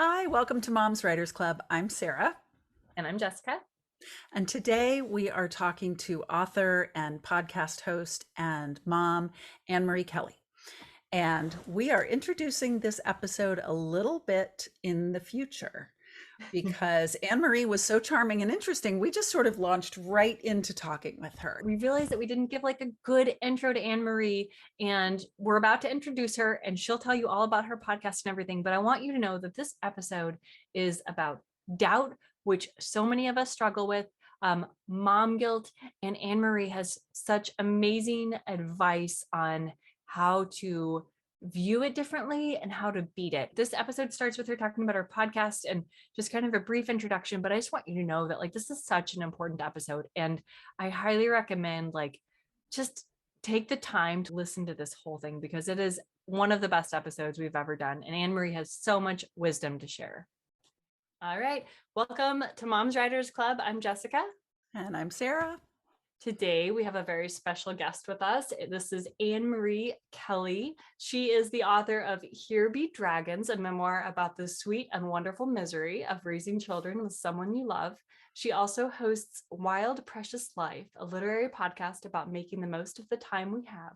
Hi, welcome to Mom's Writers Club. I'm Sarah, And I'm Jessica. and today we are talking to author and podcast host and mom, Annmarie Kelly. And we are introducing this episode a little bit in the future because Annmarie was so charming and interesting. We just sort of launched right into talking with her. We realized that we didn't give like a good intro to Annmarie, and we're about to introduce her, and she'll tell you all about her podcast and everything. But I want you to know that this episode is about doubt, which so many of us struggle with, mom guilt, and Annmarie has such amazing advice on how to view it differently and how to beat it. This episode starts with her talking about her podcast and just kind of a brief introduction, but I just want you to know that like this is such an important episode, and I highly recommend just take the time to listen to this whole thing because it is one of the best episodes we've ever done, and Annmarie has so much wisdom to share. All right, welcome to Mom's Writers Club. I'm Jessica. And I'm Sarah. Today, we have a very special guest with us. This is Annmarie Kelly. She is the author of Here Be Dragons, a memoir about the sweet and wonderful misery of raising children with someone you love. She also hosts Wild Precious Life, a literary podcast about making the most of the time we have.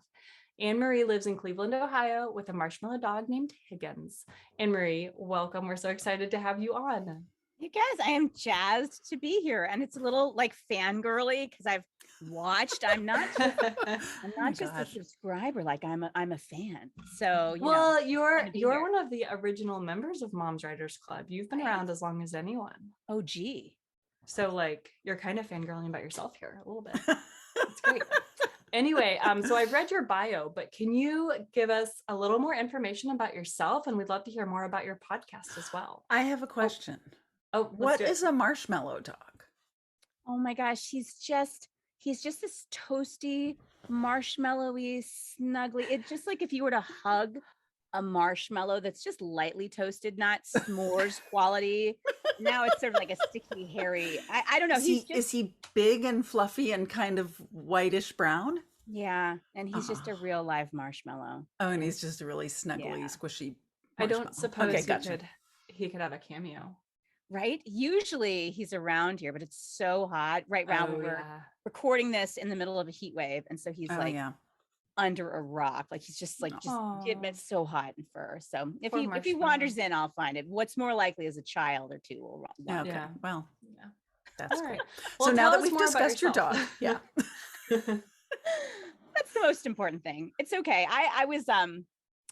Annmarie lives in Cleveland, Ohio, with a marshmallow dog named Higgins. Annmarie, welcome. We're so excited to have you on. You guys, I am jazzed to be here, and it's a little like fangirly because I've watched. I'm not just a subscriber. Like I'm a fan. So you're one of the original members of Mom's Writers Club. You've been around as long as anyone. Oh, gee. So like you're kind of fangirling about yourself here a little bit. It's great. Anyway, so I've read your bio, but can you give us a little more information about yourself? And we'd love to hear more about your podcast as well. I have a question. What is a marshmallow dog? Oh my gosh, he's just this toasty, marshmallowy, snuggly. It's just like if you were to hug a marshmallow that's just lightly toasted, not s'mores quality. Now it's sort of like a sticky, hairy. I don't know. Is he big and fluffy and kind of whitish brown? Yeah, and he's just a real live marshmallow. Oh, and he's just a really snuggly, squishy marshmallow. I don't suppose gotcha. he could have a cameo. Right? Usually he's around here, but it's so hot right now. We're recording this in the middle of a heat wave. And so he's under a rock. Like he's just like, it's so hot in fur. So if he wanders in, I'll find it. What's more likely is a child or two will run. Okay. Yeah. Well, that's all right. Well, so now that we've discussed your dog. Yeah. That's the most important thing. It's okay. I was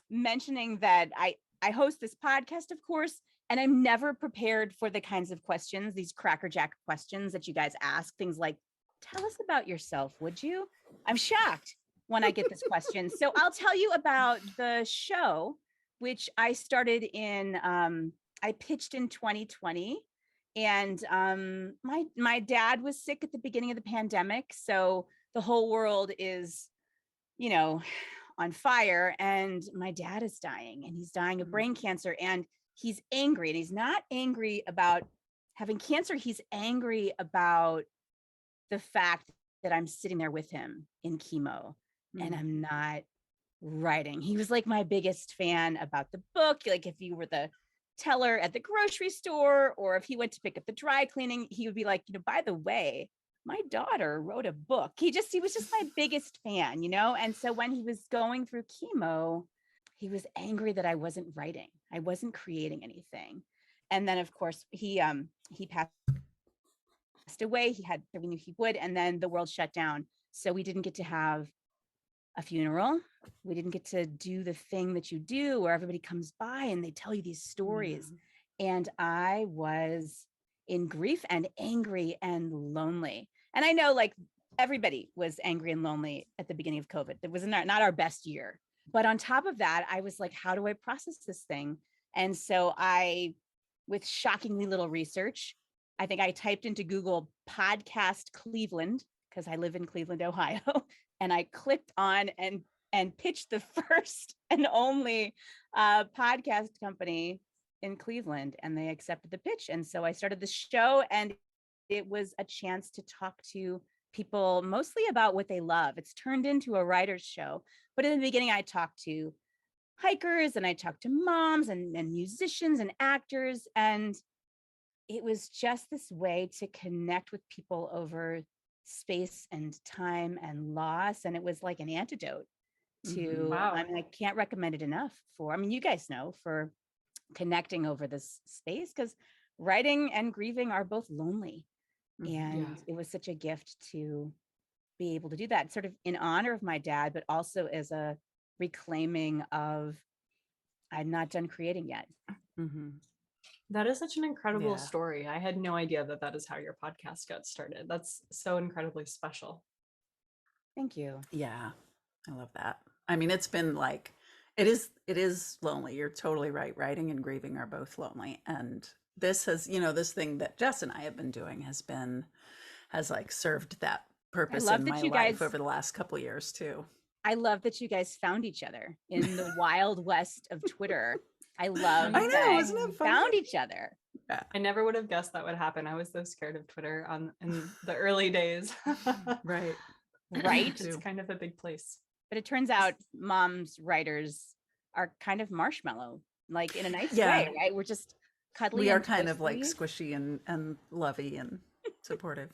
mentioning that I host this podcast, of course, and I'm never prepared for the kinds of questions, these crackerjack questions that you guys ask. Things like, tell us about yourself, would you? I'm shocked when I get this question. So I'll tell you about the show, which I started I pitched in 2020. And my dad was sick at the beginning of the pandemic. So the whole world is, on fire. And my dad is dying, and he's dying of brain cancer. And he's angry, and he's not angry about having cancer. He's angry about the fact that I'm sitting there with him in chemo and I'm not writing. He was like my biggest fan about the book. Like if you were the teller at the grocery store, or if he went to pick up the dry cleaning, he would be like, by the way, my daughter wrote a book. He was just my biggest fan, And so when he was going through chemo, he was angry that I wasn't writing. I wasn't creating anything. And then of course he passed away. We knew he would, and then the world shut down. So we didn't get to have a funeral. We didn't get to do the thing that you do where everybody comes by and they tell you these stories. And I was in grief and angry and lonely. And I know like everybody was angry and lonely at the beginning of COVID. It was not our best year. But on top of that, I was like, how do I process this thing? And so with shockingly little research, I think I typed into Google podcast Cleveland, because I live in Cleveland, Ohio. And I clicked on and pitched the first and only podcast company in Cleveland, and they accepted the pitch. And so I started the show, and it was a chance to talk to people mostly about what they love. It's turned into a writer's show. But in the beginning, I talked to hikers and I talked to moms and musicians and actors. And it was just this way to connect with people over space and time and loss. And it was like an antidote to, Wow. I mean, I can't recommend it enough for, I mean, you guys know, for connecting over this space, because writing and grieving are both lonely. And it was such a gift to be able to do that, sort of in honor of my dad, but also as a reclaiming of, I'm not done creating yet. That is such an incredible Yeah. story. I had no idea that that is how your podcast got started. That's so incredibly special. Thank you. Yeah, I love that. I mean, it's been like, it is lonely. You're totally right. Writing and grieving are both lonely. And this has, this thing that Jess and I have been doing has like served that purpose love in that my you life guys- over the last couple of years too. I love that you guys found each other in the wild west of Twitter. I love I know, that isn't it you fun? found each other. Yeah. I never would have guessed that would happen. I was so scared of Twitter in the early days. Right. Right. It's kind of a big place. But it turns out moms writers are kind of marshmallow, like in a nice Yeah. way, right? We're just cuddly. We are and kind of like toasty. squishy and lovey and supportive,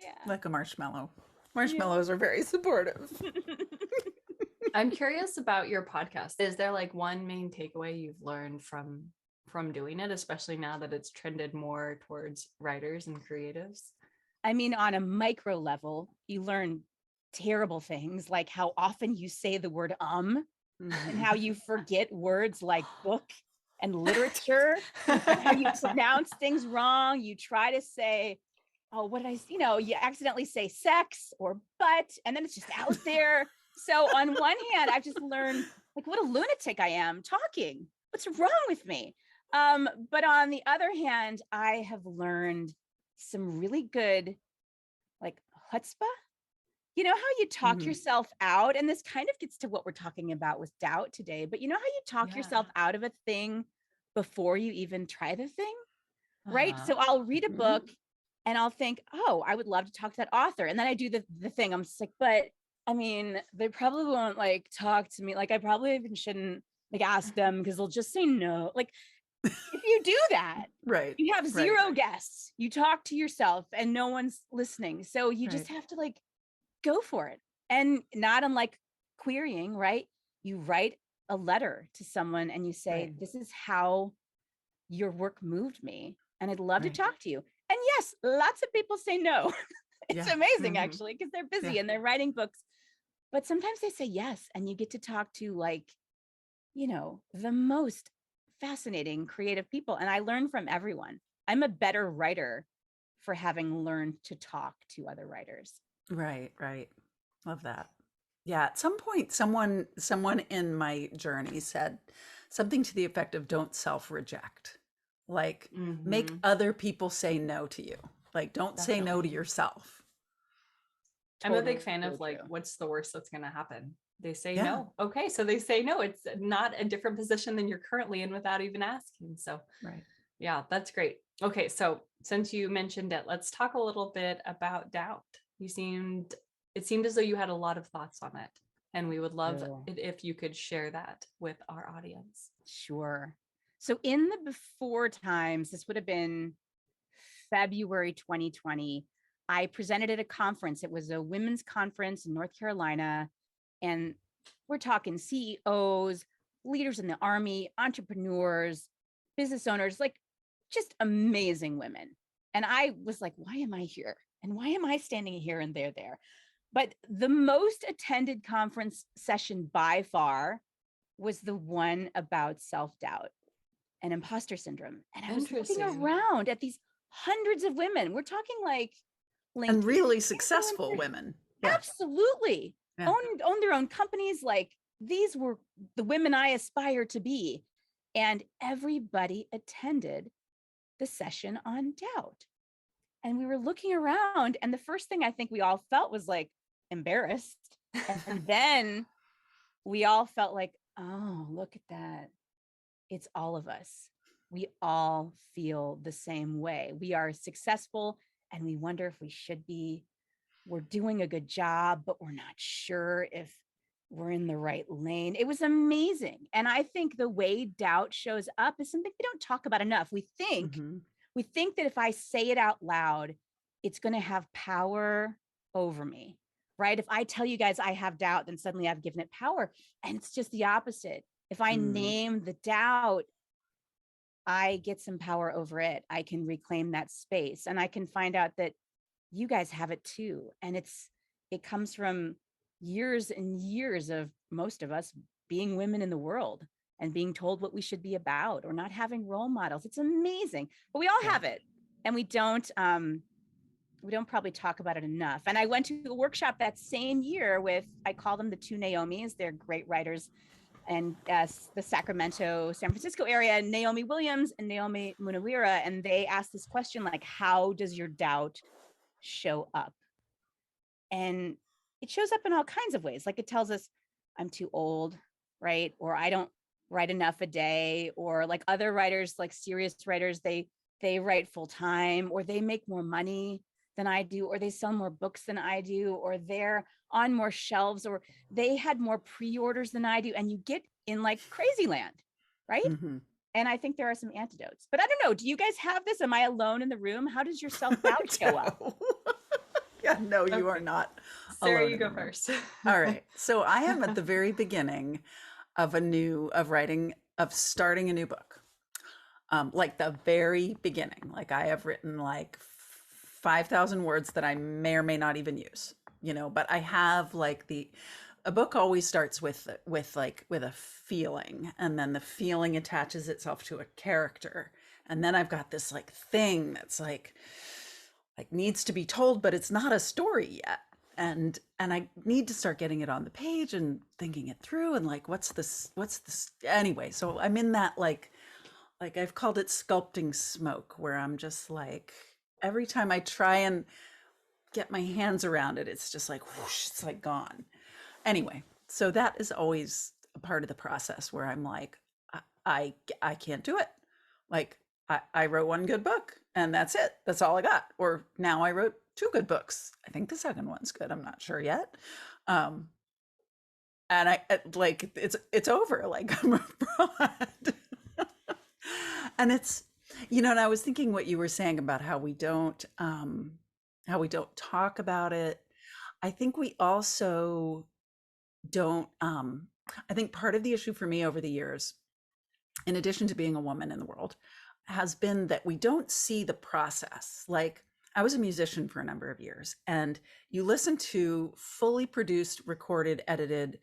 Yeah. like a marshmallow. Marshmallows are very supportive. I'm curious about your podcast. Is there like one main takeaway you've learned from doing it, especially now that it's trended more towards writers and creatives? I mean, on a micro level, you learn terrible things like how often you say the word and how you forget words like book and literature, and how you pronounce things wrong. You try to say, oh, what did I, you accidentally say sex or butt, and then it's just out there. So on one hand, I've just learned like what a lunatic I am talking. What's wrong with me? But on the other hand, I have learned some really good like chutzpah. You know how you talk yourself out, and this kind of gets to what we're talking about with doubt today, but you know how you talk yourself out of a thing before you even try the thing, right? So I'll read a book and I'll think, oh, I would love to talk to that author. And then I do the thing. I'm just like, but I mean, they probably won't like talk to me. Like I probably even shouldn't like ask them because they'll just say no. Like if you do that, Right. you have zero guests. You talk to yourself and no one's listening. So you just have to like go for it. And not unlike querying, right? You write a letter to someone and you say, this is how your work moved me. And I'd love to talk to you. And yes, lots of people say no. It's amazing actually, because they're busy and they're writing books. But sometimes they say yes. And you get to talk to like, the most fascinating creative people. And I learn from everyone. I'm a better writer for having learned to talk to other writers. Right. Love that. Yeah. At some point, someone in my journey said something to the effect of don't self-reject. Like make other people say no to you. Like don't say no to yourself. I'm a big fan of like, what's the worst that's going to happen? They say no. Okay. So they say no. It's not a different position than you're currently in without even asking. So yeah, that's great. Okay. So since you mentioned it, let's talk a little bit about doubt. It seemed as though you had a lot of thoughts on it, and we would love it if you could share that with our audience. Sure. So in the before times, this would have been February 2020, I presented at a conference. It was a women's conference in North Carolina. And we're talking CEOs, leaders in the army, entrepreneurs, business owners, like just amazing women. And I was like, why am I here? And why am I standing here and they're there? But the most attended conference session by far was the one about self-doubt and imposter syndrome. And I was looking around at these hundreds of women. We're talking like LinkedIn, and really successful women. Absolutely. Own their own companies. Like these were the women I aspire to be. And everybody attended the session on doubt. And we were looking around, and the first thing I think we all felt was like embarrassed. And then we all felt like, oh, look at that. It's all of us. We all feel the same way. We are successful and we wonder if we should be. We're doing a good job, but we're not sure if we're in the right lane. It was amazing. And I think the way doubt shows up is something we don't talk about enough. We think that if I say it out loud, it's going to have power over me, right? If I tell you guys I have doubt, then suddenly I've given it power. And it's just the opposite. If I name the doubt, I get some power over it. I can reclaim that space, and I can find out that you guys have it too. And it comes from years and years of most of us being women in the world and being told what we should be about or not having role models. It's amazing, but we all have it, and we don't probably talk about it enough. And I went to a workshop that same year with, I call them the two Naomis. They're great writers, and the Sacramento, San Francisco area, Naomi Williams and Naomi Munawira. And they asked this question, like, how does your doubt show up? And it shows up in all kinds of ways. Like, it tells us I'm too old, right? Or I don't write enough a day, or like other writers, like serious writers, they write full time, or they make more money than I do, or they sell more books than I do, or they're on more shelves, or they had more pre-orders than I do. And you get in like crazy land, right? And I think there are some antidotes, but I don't know. Do you guys have this? Am I alone in the room? How does your self-doubt show up? Yeah, no, you are not. Sarah, you go first. All right. So I am at the very beginning of starting a new book. Like the very beginning. Like, I have written like 5,000 words that I may or may not even use, but I have like a book always starts with a feeling, and then the feeling attaches itself to a character. And then I've got this like thing that's like needs to be told, but it's not a story yet. And I need to start getting it on the page and thinking it through, and like, what's this anyway. So I'm in that like I've called it sculpting smoke, where I'm just like, every time I try and get my hands around it, it's just like whoosh, it's like gone. Anyway, so that is always a part of the process where I'm like, I can't do it. Like, I wrote one good book and that's it. That's all I got. Or now I wrote 2 good books. I think the second one's good. I'm not sure yet. And I like, it's over. Like, I'm abroad. And it's, and I was thinking what you were saying about how we don't talk about it. I think we also don't, I think part of the issue for me over the years, in addition to being a woman in the world, has been that we don't see the process. Like, I was a musician for a number of years, and you listen to fully produced, recorded, edited,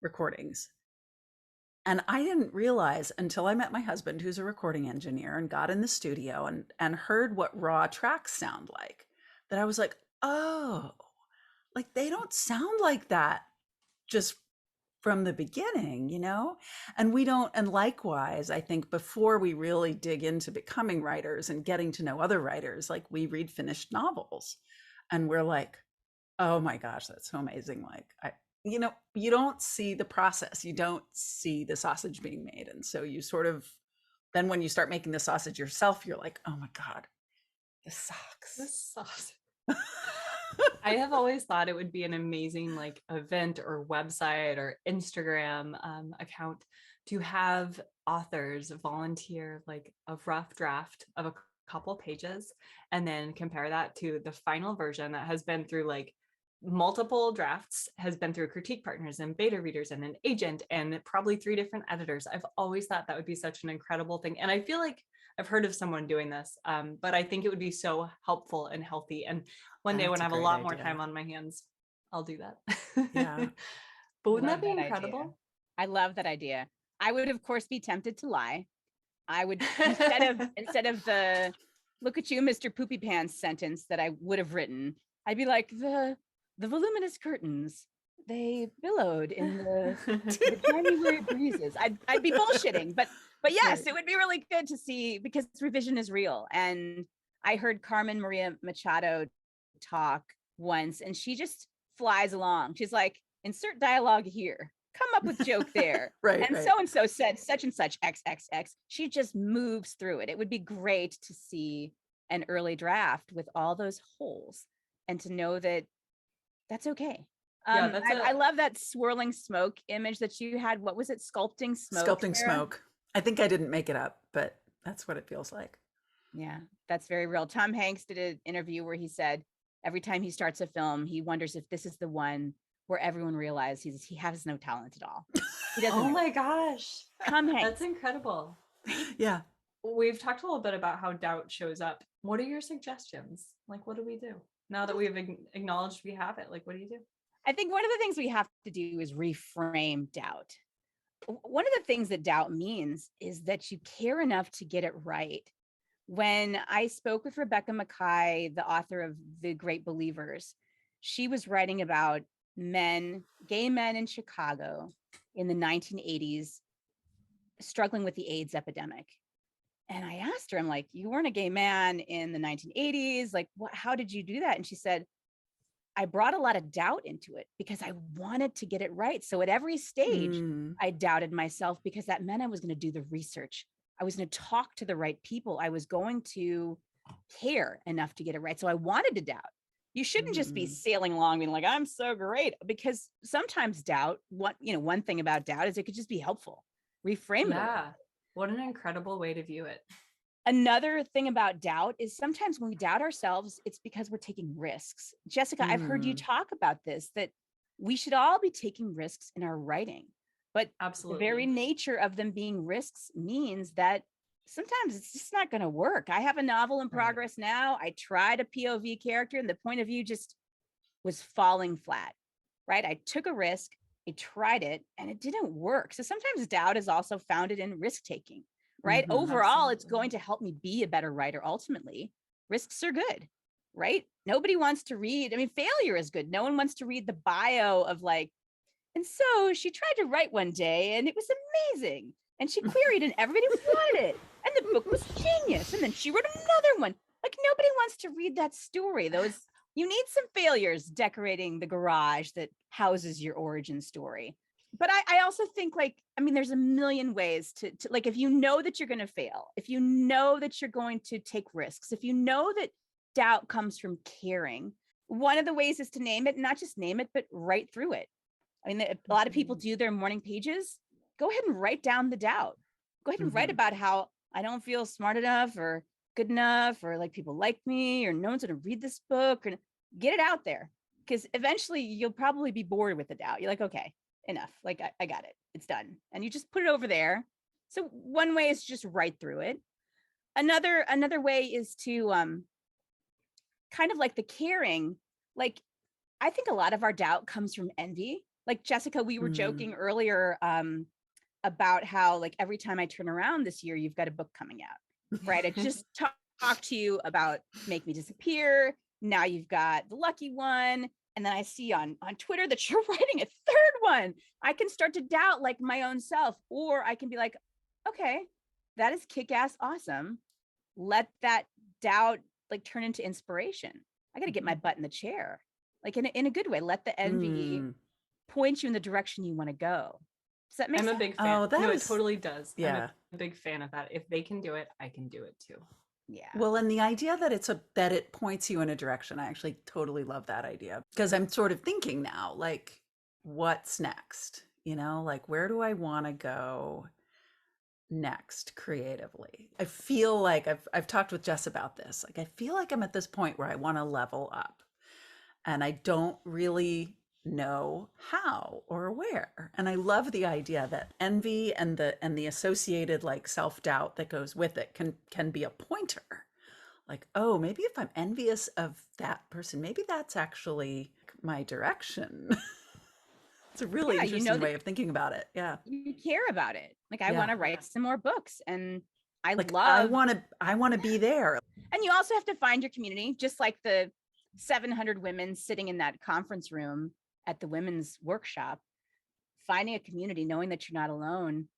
recordings. And I didn't realize until I met my husband, who's a recording engineer, and got in the studio and heard what raw tracks sound like, that I was like, oh, like, they don't sound like that just from the beginning, and we don't. And likewise, I think before we really dig into becoming writers and getting to know other writers, like, we read finished novels and we're like, oh my gosh, that's so amazing. Like, you don't see the process. You don't see the sausage being made. And so you sort of, then when you start making the sausage yourself, you're like, oh my God, this sucks. This sucks. I have always thought it would be an amazing like event or website or Instagram account to have authors volunteer like a rough draft of a couple pages, and then compare that to the final version that has been through like multiple drafts, has been through critique partners and beta readers and an agent and probably 3 different editors. I've always thought that would be such an incredible thing. And I feel like I've heard of someone doing this, but I think it would be so helpful and healthy. And one day when I have a lot more time on my hands, I'll do that. Yeah. But wouldn't that be incredible? Idea. I love that idea. I would, of course, be tempted to lie. I would, instead of the "look at you, Mr. Poopy Pants" sentence that I would have written, I'd be like, the voluminous curtains, they billowed in the January breezes. I'd be bullshitting, but yes, right. It would be really good to see, because revision is real. And I heard Carmen Maria Machado talk once, and she just flies along. She's like, insert dialogue here, come up with joke there. Right. And so-and-so said such and such XXX. She just moves through it. It would be great to see an early draft with all those holes, and to know that that's okay. Yeah, that's I love that swirling smoke image that you had. What was it? Sculpting smoke. Sculpting Sarah? smoke. I think I didn't make it up, but that's what it feels like. Yeah, that's very real. Tom Hanks did an interview where he said every time he starts a film, he wonders if this is the one where everyone realizes he has no talent at all. He doesn't. Oh my gosh. Tom Hanks. That's incredible. Yeah. We've talked a little bit about how doubt shows up. What are your suggestions? Like, what do we do now that we've acknowledged we have it? Like, what do you do? I think one of the things we have to do is reframe doubt. One of the things that doubt means is that you care enough to get it right. When I spoke with Rebecca Mackay, the author of The Great Believers, she was writing about gay men in Chicago in the 1980s, struggling with the AIDS epidemic. And I asked her, I'm like, you weren't a gay man in the 1980s. Like, how did you do that? And she said, I brought a lot of doubt into it because I wanted to get it right. So at every stage, I doubted myself because that meant I was going to do the research. I was going to talk to the right people. I was going to care enough to get it right. So I wanted to doubt. You shouldn't just be sailing along being like, I'm so great, because sometimes doubt, one thing about doubt is it could just be helpful. Reframe it. Yeah. What an incredible way to view it. Another thing about doubt is sometimes when we doubt ourselves, it's because we're taking risks. Jessica, I've heard you talk about this, that we should all be taking risks in our writing, but Absolutely. the very nature of them being risks means that sometimes it's just not going to work. I have a novel in progress now. I tried a POV character and the point of view just was falling flat, right? I took a risk, I tried it, and it didn't work. So sometimes doubt is also founded in risk-taking. Right? Overall, Absolutely. it's going to help me be a better writer. Ultimately, risks are good, right? Nobody wants to read. I mean, failure is good. No one wants to read the bio of like, and so she tried to write one day and it was amazing. And she queried and everybody wanted it. And the book was genius. And then she wrote another one. Like, nobody wants to read that story. You need some failures decorating the garage that houses your origin story. But I also think there's a million ways to like, if you know that you're going to fail, if you know that you're going to take risks, if you know that doubt comes from caring, one of the ways is to name it, and not just name it, but write through it. I mean, a lot of people do their morning pages. Go ahead and write down the doubt. Go ahead and write about how I don't feel smart enough or good enough, or like people like me, or no one's going to read this book, or get it out there. Because eventually you'll probably be bored with the doubt. You're like, okay, enough. Like, I got it. It's done. And you just put it over there. So one way is just write through it. Another way is to kind of like the caring. Like, I think a lot of our doubt comes from envy. Like, Jessica, we were joking earlier about how like every time I turn around this year, you've got a book coming out, right? I just talked to you about Make Me Disappear. Now you've got The Lucky One. And then I see on Twitter that you're writing a third one. I can start to doubt like my own self, or I can be like, okay, that is kick-ass awesome. Let that doubt like turn into inspiration. I got to get my butt in the chair, like in a good way. Let the envy point you in the direction you want to go. Does that make sense? I'm a big fan. Oh, it totally does. Yeah. I'm a big fan of that. If they can do it, I can do it too. Yeah. Well, and the idea that that it points you in a direction, I actually totally love that idea, because I'm sort of thinking now, like, what's next? Like, where do I want to go next creatively? I feel like I've talked with Jess about this. Like, I feel like I'm at this point where I want to level up, and I don't really know how or where. And I love the idea that envy and the associated like self-doubt that goes with it can be a pointer. Like, oh, maybe if I'm envious of that person, maybe that's actually my direction. It's a really interesting way of thinking about it. Yeah. You care about it. Like, I want to write some more books, and I want to be there. And you also have to find your community, just like the 700 women sitting in that conference room at the women's workshop. Finding a community, knowing that you're not alone,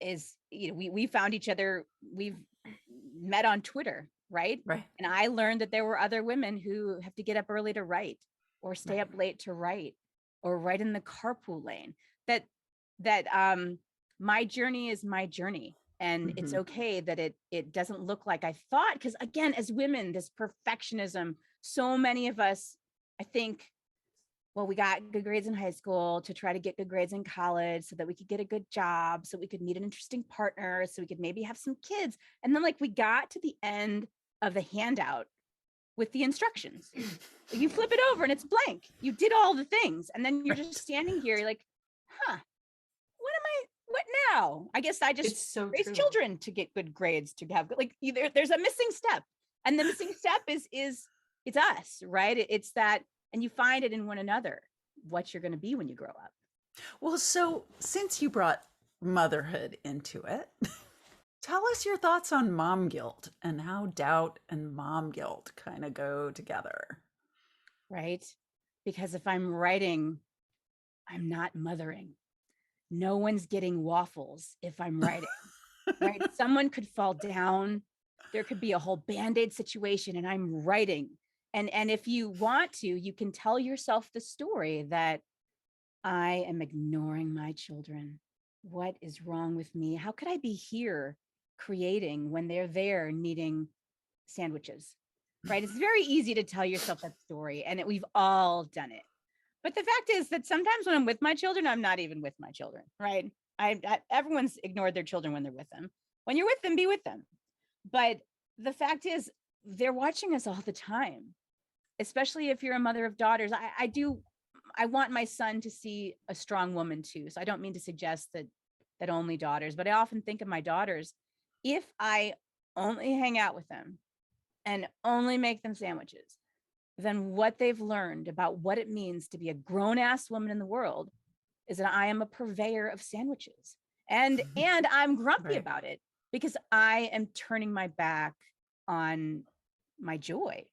is, we found each other. We've met on Twitter, right? And I learned that there were other women who have to get up early to write, or stay up late to write, or write in the carpool lane. That my journey is my journey, and it's okay that it doesn't look like I thought. Because again, as women, this perfectionism, so many of us, I think, well, we got good grades in high school to try to get good grades in college so that we could get a good job, so we could meet an interesting partner, so we could maybe have some kids. And then like we got to the end of the handout with the instructions. You flip it over and it's blank. You did all the things. And then you're just standing here, you're like, what now? I guess I just It's so raise true. children to get good grades, to have like either there's a missing step. And the missing step is it's us, right? It's that, and you find it in one another, what you're going to be when you grow up. Well, so since you brought motherhood into it, tell us your thoughts on mom guilt and how doubt and mom guilt kind of go together. Right? Because if I'm writing, I'm not mothering. No one's getting waffles if I'm writing, right? Someone could fall down. There could be a whole Band-Aid situation and I'm writing. And if you want to, you can tell yourself the story that I am ignoring my children. What is wrong with me? How could I be here creating when they're there needing sandwiches, right? It's very easy to tell yourself that story, and we've all done it. But the fact is that sometimes when I'm with my children, I'm not even with my children, right? Everyone's ignored their children when they're with them. When you're with them, be with them. But the fact is, they're watching us all the time, especially if you're a mother of daughters. I want my son to see a strong woman too. So I don't mean to suggest that only daughters, but I often think of my daughters. If I only hang out with them and only make them sandwiches, then what they've learned about what it means to be a grown-ass woman in the world is that I am a purveyor of sandwiches. And I'm grumpy Right. about it because I am turning my back on my joy,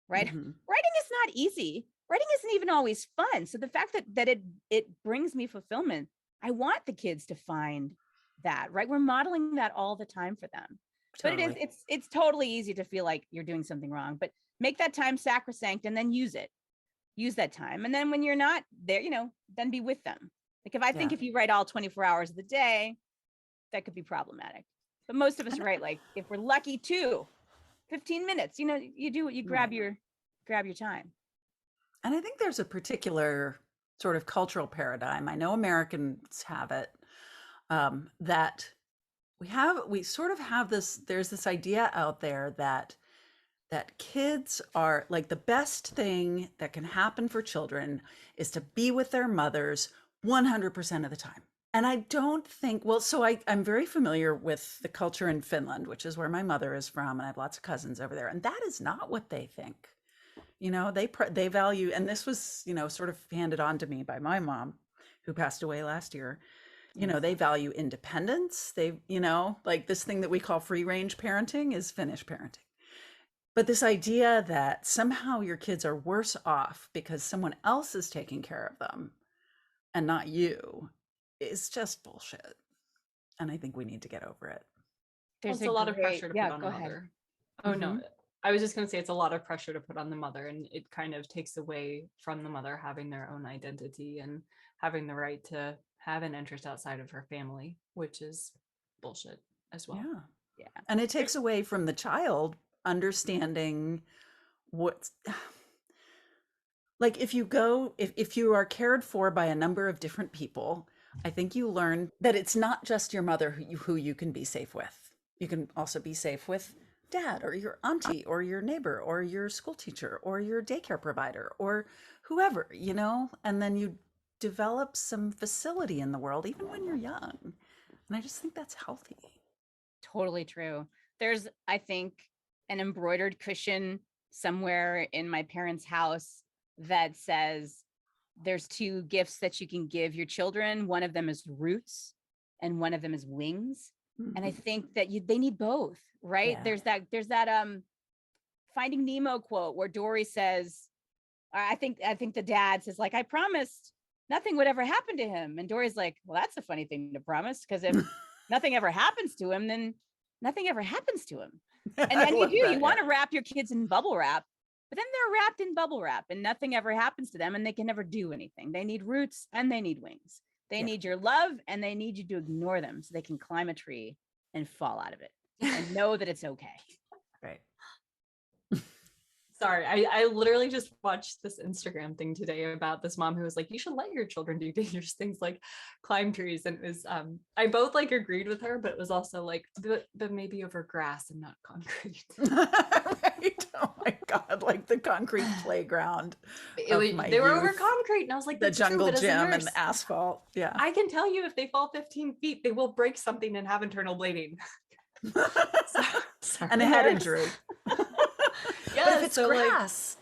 right? Mhm. Writing is not easy. Writing isn't even always fun. So the fact that it brings me fulfillment, I want the kids to find that, right? We're modeling that all the time for them. But Totally. it's totally easy to feel like you're doing something wrong, but make that time sacrosanct and then use that time. And then when you're not there, then be with them. Like if I think Yeah. if you write all 24 hours of the day, that could be problematic. But most of us write, like, if we're lucky, 15 minutes, you do what you grab Right. your time. And I think there's a particular sort of cultural paradigm. I know Americans have it, that we sort of have this, there's this idea out there that kids are like the best thing that can happen for children is to be with their mothers 100% of the time. And I don't think, well, so I'm very familiar with the culture in Finland, which is where my mother is from, and I have lots of cousins over there. And that is not what they think. They value, and this was, sort of handed on to me by my mom, who passed away last year. They value independence. Like this thing that we call free range parenting is Finnish parenting. But this idea that somehow your kids are worse off because someone else is taking care of them and not you is just bullshit. And I think we need to get over it. Well, it's a lot of pressure to put on go a ahead. mother. Oh, no. I was just going to say it's a lot of pressure to put on the mother, and it kind of takes away from the mother having their own identity and having the right to have an interest outside of her family, which is bullshit as well. Yeah. And it takes away from the child understanding what's like if you are cared for by a number of different people, I think you learn that it's not just your mother who you can be safe with. You can also be safe with dad or your auntie or your neighbor or your school teacher or your daycare provider or whoever, and then you develop some facility in the world even when you're young. And I just think that's healthy. Totally true. There's, I think, an embroidered cushion somewhere in my parents' house that says there's two gifts that you can give your children. One of them is roots and one of them is wings. And I think that they need both, right? Yeah. There's that Finding Nemo quote where Dory says, I think the dad says, like, I promised nothing would ever happen to him. And Dory's like, well, that's a funny thing to promise, because if nothing ever happens to him, then nothing ever happens to him. And you want to wrap your kids in bubble wrap, but then they're wrapped in bubble wrap and nothing ever happens to them and they can never do anything. They need roots and they need wings. They need your love and they need you to ignore them so they can climb a tree and fall out of it and know that it's okay. Right. Sorry, I literally just watched this Instagram thing today about this mom who was like, you should let your children do dangerous things like climb trees. And it was, I both like agreed with her, but it was also like, but maybe over grass and not concrete. Right? Oh my God, like the concrete playground. They were over concrete. And I was like, the that's jungle true, but as a gym and nurse, the asphalt. Yeah. I can tell you if they fall 15 feet, they will break something and have internal bleeding. And a head injury. Yeah, but if it's grass.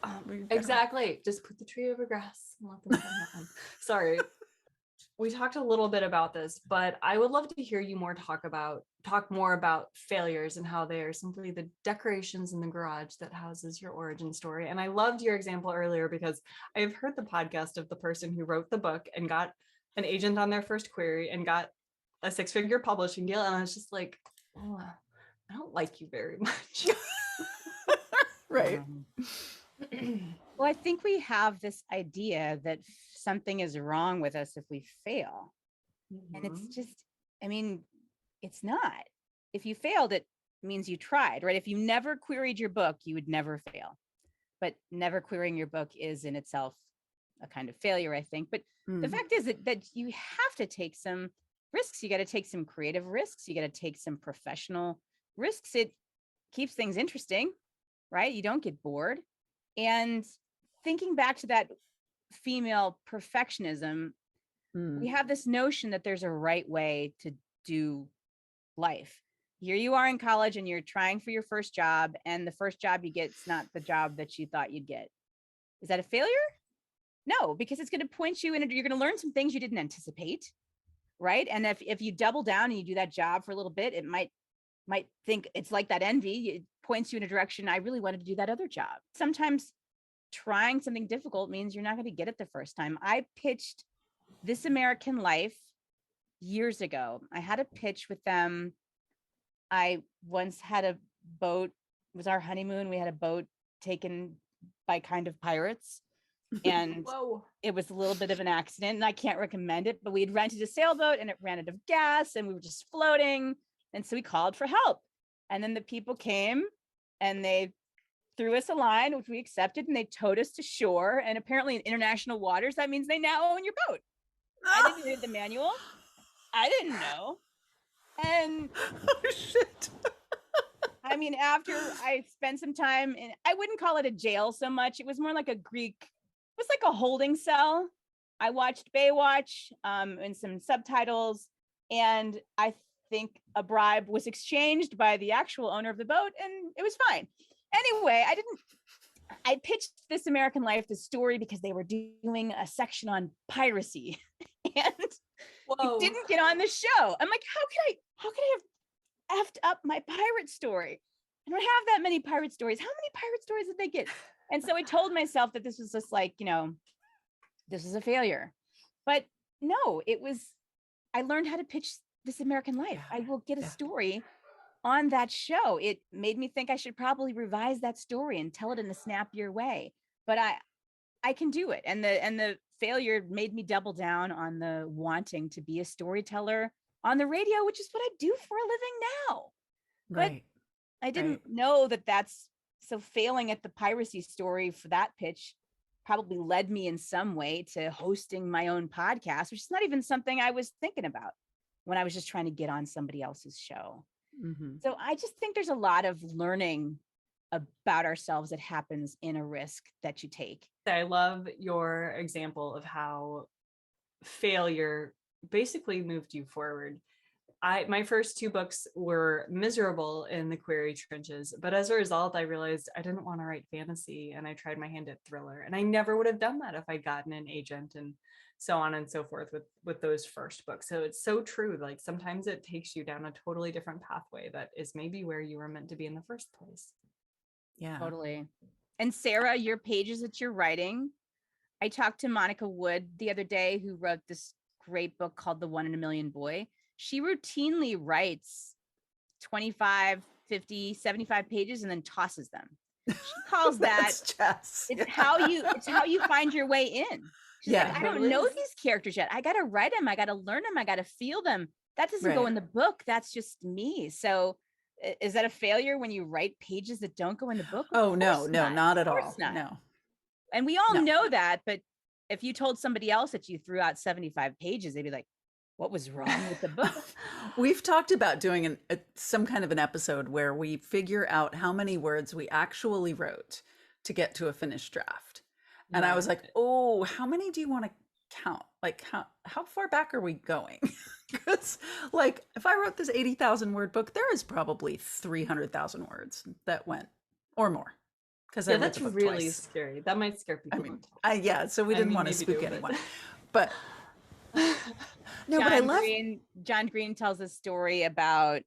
Exactly. Just put the tree over grass and let them climb that one. Sorry. We talked a little bit about this, but I would love to hear you talk more about failures and how they are simply the decorations in the garage that houses your origin story. And I loved your example earlier because I've heard the podcast of the person who wrote the book and got an agent on their first query and got a 6-figure publishing deal. And I was just like, oh, I don't like you very much. Right. Well, I think we have this idea that something is wrong with us if we fail. And it's just, I mean, it's not. If you failed, it means you tried, right? If you never queried your book, you would never fail. But never querying your book is in itself a kind of failure, I think. But the fact is that you have to take some risks. You got to take some creative risks. You got to take some professional risks. It keeps things interesting, right? You don't get bored. And thinking back to that female perfectionism, we have this notion that there's a right way to do life. Here you are in college and you're trying for your first job, and the first job you get is not the job that you thought you'd get. Is that a failure? No, because it's going to point you in, you're going to learn some things you didn't anticipate, right? And if you double down and you do that job for a little bit, it might think it's like that envy. It points you in a direction. I really wanted to do that other job. Sometimes trying something difficult means you're not going to get it the first time. I pitched This American Life years ago. I had a pitch with them. I once had a boat, it was our honeymoon. We had a boat taken by kind of pirates. And it was a little bit of an accident and I can't recommend it, but we had rented a sailboat and it ran out of gas and we were just floating. And so we called for help. And then the people came and they threw us a line, which we accepted, and they towed us to shore. And apparently in international waters, that means they now own your boat. I didn't read the manual. I didn't know. And oh, shit. I mean, after I spent some time in, I wouldn't call it a jail so much. It was more like a Greek, it was like a holding cell. I watched Baywatch and some subtitles, and I think a bribe was exchanged by the actual owner of the boat, and it was fine. Anyway, I pitched This American Life, the story, because they were doing a section on piracy. And it didn't get on the show. I'm like, how could I have effed up my pirate story? I don't have that many pirate stories. How many pirate stories did they get? And so I told myself that this was just like, this is a failure. But no, I learned how to pitch This American Life. I will get a story on that show. It made me think I should probably revise that story and tell it in a snappier way. But I can do it. And the failure made me double down on the wanting to be a storyteller on the radio, which is what I do for a living now. Right. But I didn't know that that's so failing at the piracy story for that pitch probably led me in some way to hosting my own podcast, which is not even something I was thinking about when I was just trying to get on somebody else's show. So I just think there's a lot of learning about ourselves that happens in a risk that you take. I love your example of how failure basically moved you forward. My first 2 books were miserable in the query trenches, but as a result, I realized I didn't want to write fantasy, and I tried my hand at thriller, and I never would have done that if I'd gotten an agent and so on and so forth with those first books. So it's so true. Like sometimes it takes you down a totally different pathway that is maybe where you were meant to be in the first place. Yeah, totally. And Sarah, your pages that you're writing, I talked to Monica Wood the other day, who wrote this great book called The 1 in a Million Boy. She routinely writes 25, 50, 75 pages and then tosses them. She calls that Jess. It's how you find your way in. She's like, I don't know these characters yet. I got to write them. I got to learn them. I got to feel them. That doesn't go in the book. That's just me. So Is that a failure when you write pages that don't go in the book? Oh, no, Course no, not at Of course all. not. No. And we all No. know that, but if you told somebody else that you threw out 75 pages, they'd be like, what was wrong with the book? We've talked about doing some kind of an episode where we figure out how many words we actually wrote to get to a finished draft. And I was like, oh, how many do you want to count? Like, how far back are we going? Because, like, if I wrote this 80,000 word book, there is probably 300,000 words that went or more. Because Yeah, I read that's the book really twice. scary. That might scare people. I mean, yeah, so we didn't want to spook anyone. But no, but I love John Green tells a story about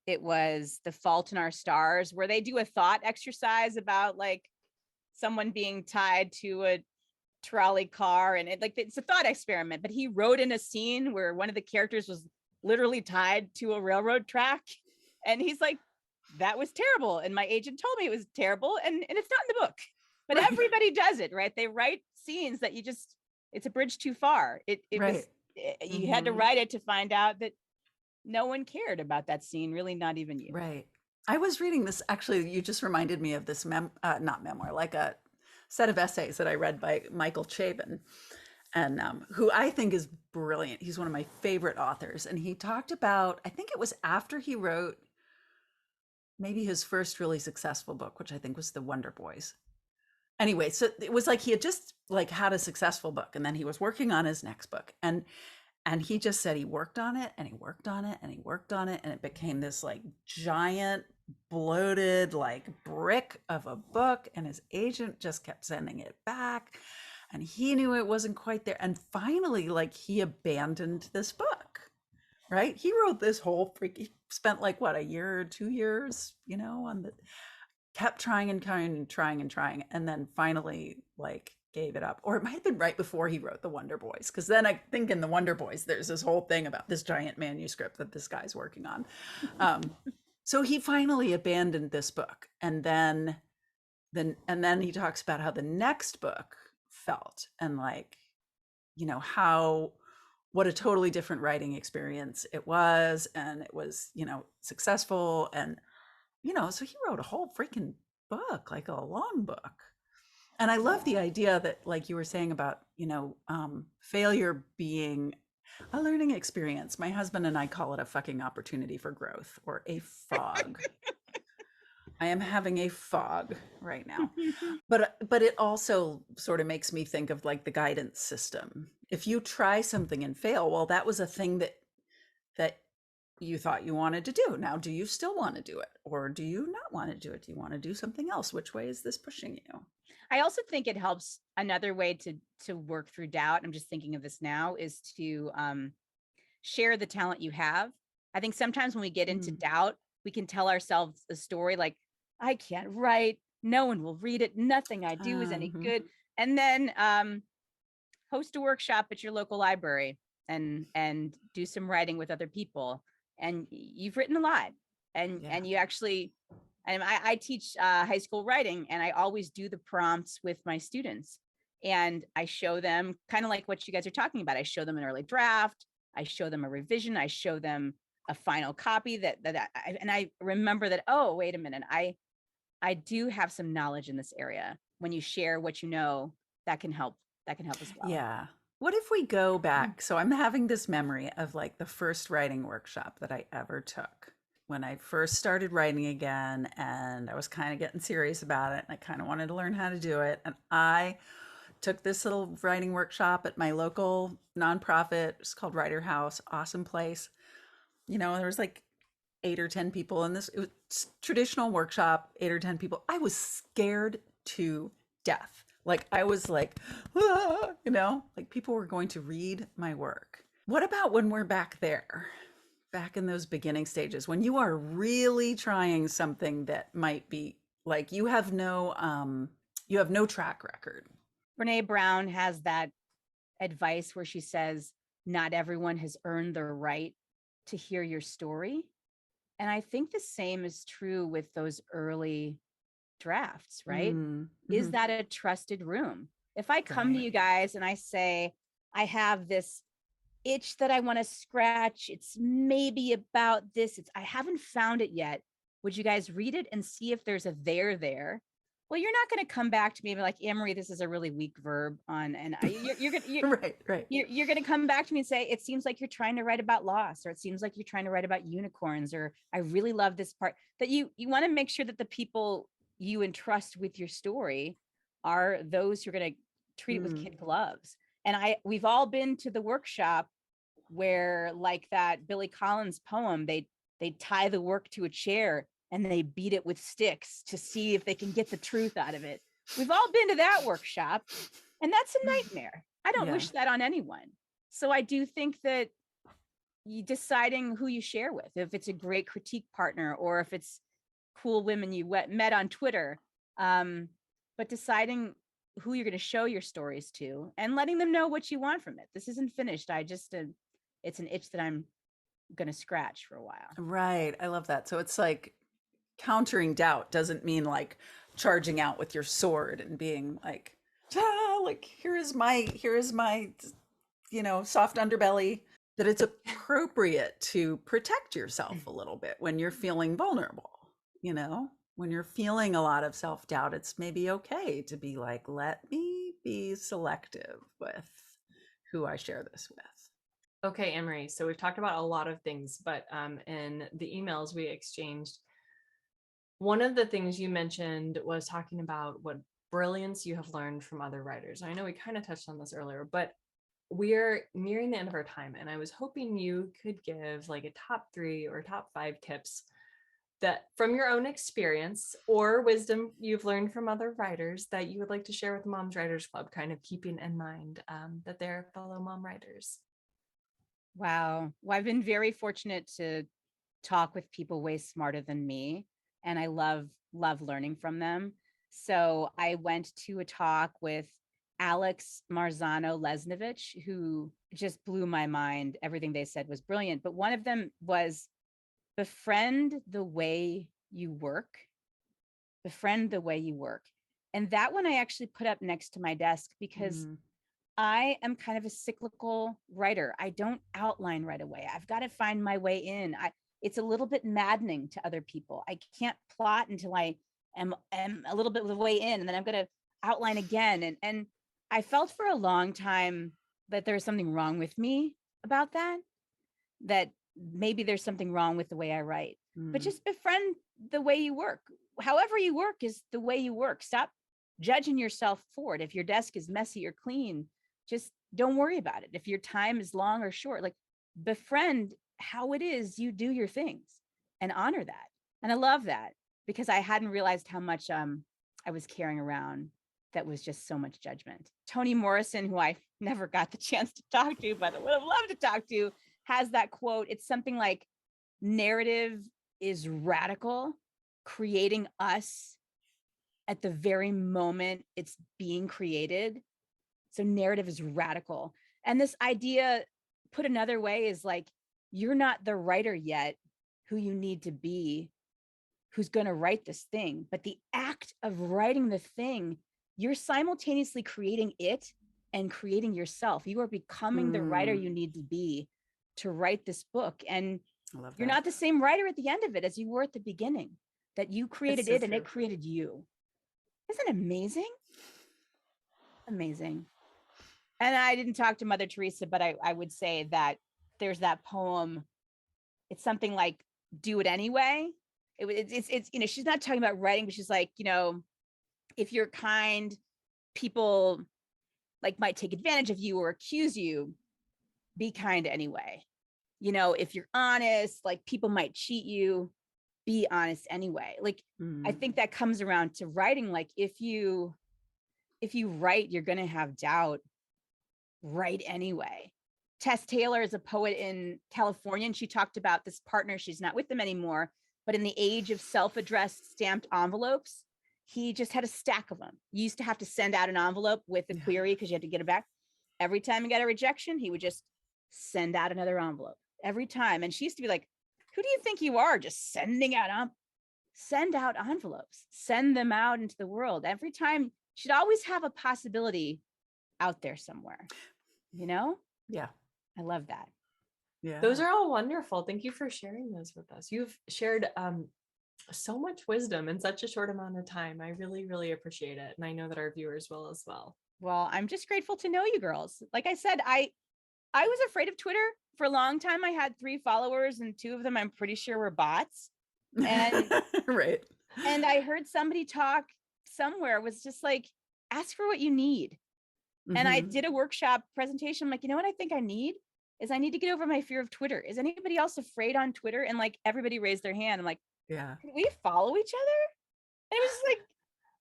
it was The Fault in Our Stars, where they do a thought exercise about like someone being tied to a trolley car, and it's a thought experiment. But he wrote in a scene where one of the characters was literally tied to a railroad track, and he's like, that was terrible, and my agent told me it was terrible, and it's not in the book. But right. Everybody does it, right? They write scenes that it's a bridge too far. It right. was you had to write it to find out that no one cared about that scene, really, not even you. Right. I was reading this, actually, you just reminded me of this not memoir, like a set of essays that I read by Michael Chabon, and who I think is brilliant. He's one of my favorite authors. And he talked about, I think it was after he wrote maybe his first really successful book, which I think was The Wonder Boys. Anyway, so it was like he had just like had a successful book, and then he was working on his next book. And he just said he worked on it and he worked on it and he worked on it, and it became this like giant bloated like brick of a book, and his agent just kept sending it back, and he knew it wasn't quite there, and finally like he abandoned this book. Right? He wrote this whole he spent like what, a year or 2 years, on the, kept trying and trying and trying and trying, and then finally like gave it up. Or it might have been right before he wrote The Wonder Boys, because then I think in The Wonder Boys there's this whole thing about this giant manuscript that this guy's working on. So he finally abandoned this book, and then he talks about how the next book felt, and like, what a totally different writing experience it was, and it was, successful, and so he wrote a whole freaking book, like a long book. And I love the idea that, like you were saying about, failure being a learning experience. My husband and I call it a fucking opportunity for growth, or a fog. I am having a fog right now. But it also sort of makes me think of like the guidance system. If you try something and fail, well, that was a thing that you thought you wanted to do. Now, do you still want to do it, or do you not want to do it? Do you want to do something else? Which way is this pushing you? I also think it helps. Another way to work through doubt, I'm just thinking of this now, is to share the talent you have. I think sometimes when we get into doubt, we can tell ourselves a story like, I can't write, no one will read it, nothing I do is any good. And then host a workshop at your local library and do some writing with other people. And you've written a lot, and you actually, and I teach high school writing, and I always do the prompts with my students, and I show them kind of like what you guys are talking about. I show them an early draft, I show them a revision, I show them a final copy and I remember that, oh, wait a minute, I do have some knowledge in this area. When you share what you know, that can help as well. Yeah. What if we go back? So I'm having this memory of like the first writing workshop that I ever took, when I first started writing again, and I was kind of getting serious about it, and I kind of wanted to learn how to do it. And I took this little writing workshop at my local nonprofit. It's called Writer House. Awesome place. There was like 8 or 10 people in this. It was traditional workshop, 8 or 10 people. I was scared to death. Like I was like, like people were going to read my work. What about when we're back there, back in those beginning stages, when you are really trying something that might be like you have no track record? Brene Brown has that advice where she says, not everyone has earned the right to hear your story. And I think the same is true with those early drafts, right? Is that a trusted room? If I come to you guys and I say, I have this itch that I want to scratch, it's maybe about this, I haven't found it yet, Would you guys read it and see if there's a there there? Well, you're not going to come back to me and be like, Annmarie, this is a really weak verb on, and you're going to, Right. you're going to come back to me and say, it seems like you're trying to write about loss, or it seems like you're trying to write about unicorns, or I really love this part. That you want to make sure that the people you entrust with your story are those who are going to treat it with kid gloves. And we've all been to the workshop where, like that Billy Collins poem, they tie the work to a chair and they beat it with sticks to see if they can get the truth out of it. We've all been to that workshop, and that's a nightmare. I don't wish that on anyone. So I do think that you deciding who you share with, if it's a great critique partner or if it's cool women you met on Twitter, but deciding who you're going to show your stories to and letting them know what you want from it. This isn't finished. It's an itch that I'm going to scratch for a while. Right. I love that. So it's like countering doubt doesn't mean like charging out with your sword and being like, like here is my, soft underbelly. That it's appropriate to protect yourself a little bit when you're feeling vulnerable, when you're feeling a lot of self-doubt. It's maybe okay to be like, let me be selective with who I share this with. Okay, Annmarie. So we've talked about a lot of things, but in the emails we exchanged, one of the things you mentioned was talking about what brilliance you have learned from other writers. I know we kind of touched on this earlier, but we're nearing the end of our time, and I was hoping you could give like a top 3 or top 5 tips that from your own experience or wisdom you've learned from other writers that you would like to share with Moms Writers Club, kind of keeping in mind that they're fellow mom writers. Wow. Well, I've been very fortunate to talk with people way smarter than me, and I love learning from them. So I went to a talk with Alex Marzano-Lesnevich, who just blew my mind. Everything they said was brilliant, but one of them was befriend the way you work. Befriend the way you work. And that one I actually put up next to my desk because I am kind of a cyclical writer. I don't outline right away. I've got to find my way in. It's a little bit maddening to other people. I can't plot until I am a little bit of the way in, and then I'm going to outline again. And I felt for a long time that there was something wrong with me about that maybe there's something wrong with the way I write. But just befriend the way you work. However you work is the way you work. Stop judging yourself for it. If your desk is messy or clean, just don't worry about it. If your time is long or short, like befriend how it is you do your things and honor that. And I love that because I hadn't realized how much I was carrying around that was just so much judgment. Toni Morrison, who I never got the chance to talk to, but I would have loved to talk to, has that quote. It's something like, narrative is radical, creating us at the very moment it's being created. So narrative is radical. And this idea, put another way, is like, you're not the writer yet who you need to be, who's going to write this thing. But the act of writing the thing, you're simultaneously creating it and creating yourself. You are becoming the writer you need to be to write this book. And you're not the same writer at the end of it as you were at the beginning, that you created it and it created you. Isn't it amazing? Amazing. And I didn't talk to Mother Teresa, but I would say that there's that poem. It's something like, do it anyway. It's she's not talking about writing, but she's like, if you're kind, people like might take advantage of you or accuse you. Be kind anyway. If you're honest, like people might cheat you. Be honest anyway. Like I think that comes around to writing. Like if you write, you're going to have doubt. Write anyway. Tess Taylor is a poet in California, and she talked about this partner. She's not with them anymore, but in the age of self-addressed stamped envelopes, he just had a stack of them. You used to have to send out an envelope with a query because you had to get it back. Every time he got a rejection, he would just send out another envelope every time. And she used to be like, who do you think you are? Just send out envelopes, send them out into the world. Every time, she'd always have a possibility out there somewhere, Yeah. I love that. Yeah. Those are all wonderful. Thank you for sharing those with us. You've shared so much wisdom in such a short amount of time. I really, really appreciate it. And I know that our viewers will as well. Well, I'm just grateful to know you girls. Like I said, I was afraid of Twitter for a long time. I had 3 followers and 2 of them I'm pretty sure were bots. And right. and I heard somebody talk somewhere was just like, ask for what you need. And I Mhm. did a workshop presentation. I'm like, you know what I think I need is I need to get over my fear of Twitter. Is anybody else afraid on Twitter? And like everybody raised their hand. I'm like, Yeah. can we follow each other? And it was just like,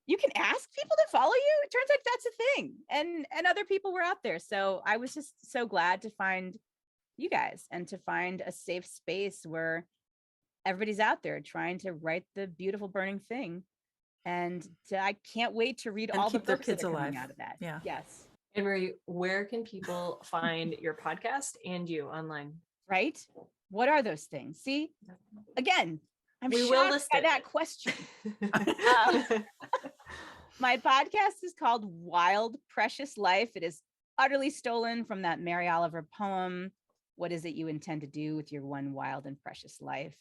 you can ask people to follow you. It turns out that's a thing. And other people were out there. So I was just so glad to find you guys and to find a safe space where everybody's out there trying to write the beautiful burning thing. And I can't wait to read And all the keep their books that kids are coming alive. out of that. Yeah. Yes. Annmarie, where can people find your podcast and you online? Right? What are those things? See, again, I'm We will shocked list by it. that question. My podcast is called Wild Precious Life. It is utterly stolen from that Mary Oliver poem. What is it you intend to do with your one wild and precious life?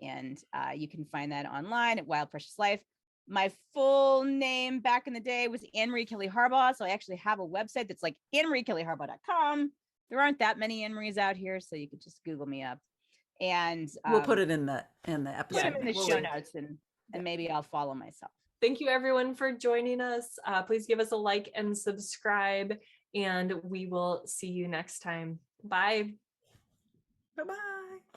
And you can find that online at Wild Precious Life. My full name back in the day was Annmarie Kelly Harbaugh. So I actually have a website that's like AnnmarieKellyHarbaugh.com. There aren't that many Annmaries out here, so you could just Google me up. And We'll put it in the put episode. them in the we'll show link. notes, and maybe I'll follow myself. Thank you everyone for joining us. Please give us a like and subscribe, and we will see you next time. Bye. Bye-bye.